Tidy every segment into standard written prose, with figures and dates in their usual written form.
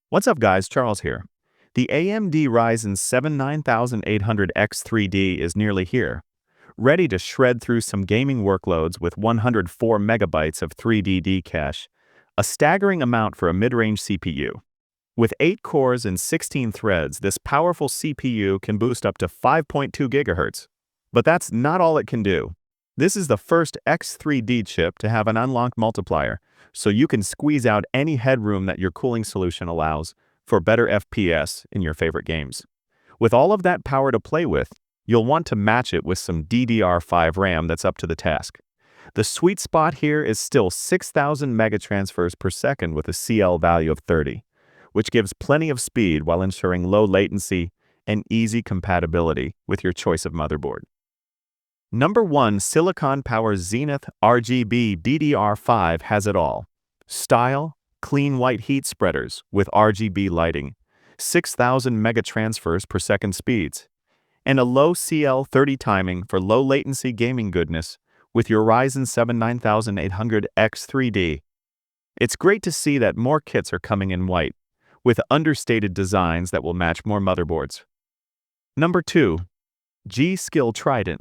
What's up guys, Charles here. The AMD Ryzen 7 9800X3D is nearly here, ready to shred through some gaming workloads with 104 megabytes of 3D cache, a staggering amount for a mid-range CPU. With 8 cores and 16 threads, this powerful CPU can boost up to 5.2 GHz. But that's not all it can do. This is the first X3D chip to have an unlocked multiplier, so you can squeeze out any headroom that your cooling solution allows for better FPS in your favorite games. With all of that power to play with, you'll want to match it with some DDR5 RAM that's up to the task. The sweet spot here is still 6,000 megatransfers per second with a CL value of 30, which gives plenty of speed while ensuring low latency and easy compatibility with your choice of motherboard. Number 1, Silicon Power Zenith RGB DDR5 has it all. Style, clean white heat spreaders with RGB lighting, 6,000 megatransfers per second speeds, and a low CL30 timing for low latency gaming goodness with your Ryzen 7 9800X3D. It's great to see that more kits are coming in white, with understated designs that will match more motherboards. Number 2, G.Skill Trident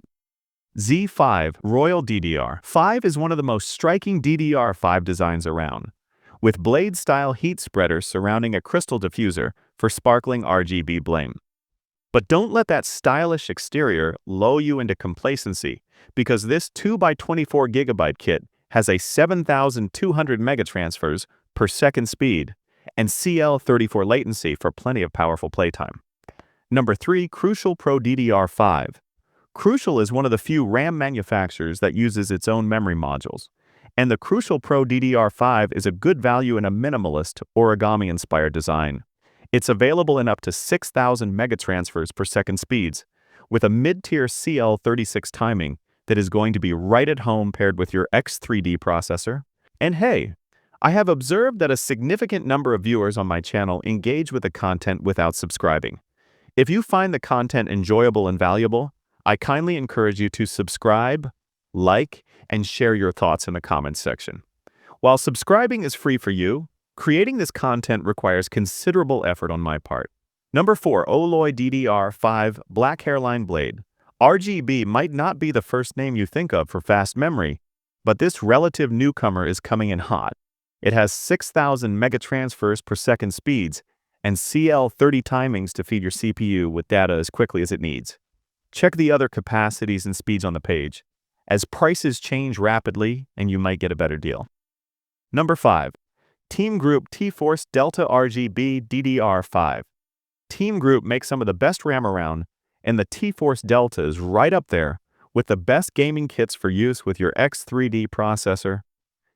Z5 Royal DDR5 is one of the most striking DDR5 designs around, with blade-style heat spreaders surrounding a crystal diffuser for sparkling RGB blame. But don't let that stylish exterior lull you into complacency, because this 2x24 GB kit has a 7,200 megatransfers per second speed and CL34 latency for plenty of powerful playtime. Number 3, Crucial Pro DDR5. Crucial is one of the few RAM manufacturers that uses its own memory modules, and the Crucial Pro DDR5 is a good value in a minimalist, origami-inspired design. It's available in up to 6,000 megatransfers per second speeds, with a mid-tier CL36 timing that is going to be right at home paired with your X3D processor. And hey, I have observed that a significant number of viewers on my channel engage with the content without subscribing. If you find the content enjoyable and valuable, I kindly encourage you to subscribe, like, and share your thoughts in the comments section. While subscribing is free for you, creating this content requires considerable effort on my part. Number 4, Oloy DDR5 Black Hairline Blade. RGB might not be the first name you think of for fast memory, but this relative newcomer is coming in hot. It has 6,000 megatransfers per second speeds and CL30 timings to feed your CPU with data as quickly as it needs. Check the other capacities and speeds on the page, as prices change rapidly and you might get a better deal. Number 5, TeamGroup Tforce Delta RGB DDR5. TeamGroup makes some of the best RAM around, and the Tforce Delta is right up there with the best gaming kits for use with your X3D processor.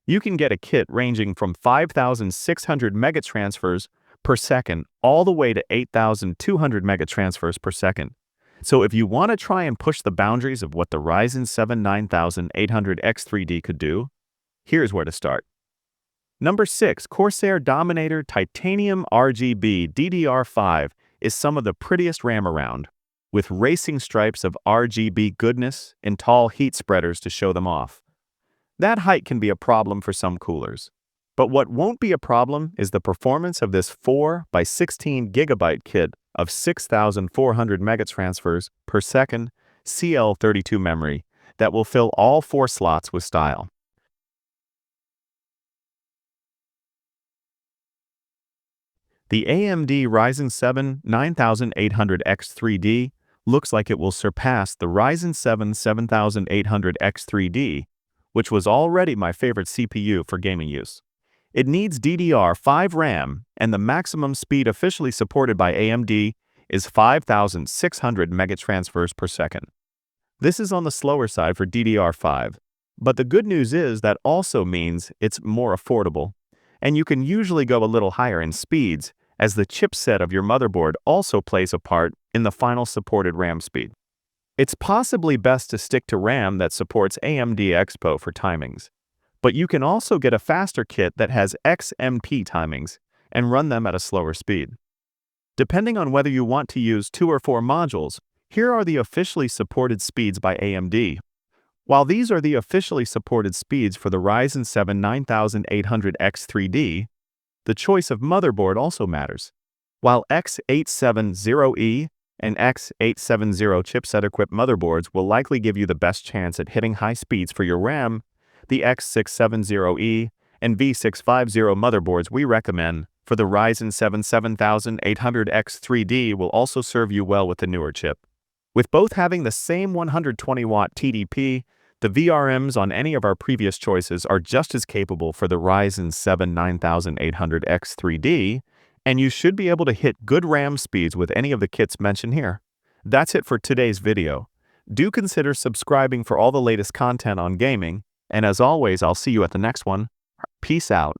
You can get a kit ranging from 5,600 megatransfers per second all the way to 8,200 megatransfers per second. So if you want to try and push the boundaries of what the Ryzen 7 9800X3D could do, here's where to start. Number 6, Corsair Dominator Titanium RGB DDR5 is some of the prettiest RAM around, with racing stripes of RGB goodness and tall heat spreaders to show them off. That height can be a problem for some coolers, but what won't be a problem is the performance of this 4x16 GB kit of 6,400 megatransfers per second CL32 memory that will fill all 4 slots with style. The AMD Ryzen 7 9800X3D looks like it will surpass the Ryzen 7 7800X3D, which was already my favorite CPU for gaming use. It needs DDR5 RAM, and the maximum speed officially supported by AMD is 5,600 megatransfers per second. This is on the slower side for DDR5, but the good news is that also means it's more affordable, and you can usually go a little higher in speeds, as the chipset of your motherboard also plays a part in the final supported RAM speed. It's possibly best to stick to RAM that supports AMD Expo for timings, but you can also get a faster kit that has XMP timings and run them at a slower speed. Depending on whether you want to use 2 or 4 modules, here are the officially supported speeds by AMD. While these are the officially supported speeds for the Ryzen 7 9800X3D, the choice of motherboard also matters. While X870E and X870 chipset-equipped motherboards will likely give you the best chance at hitting high speeds for your RAM, the X670E and V650 motherboards we recommend for the Ryzen 7 7800X3D will also serve you well with the newer chip. With both having the same 120-watt TDP, the VRMs on any of our previous choices are just as capable for the Ryzen 7 9800X3D, and you should be able to hit good RAM speeds with any of the kits mentioned here. That's it for today's video. Do consider subscribing for all the latest content on gaming, and as always, I'll see you at the next one. Peace out.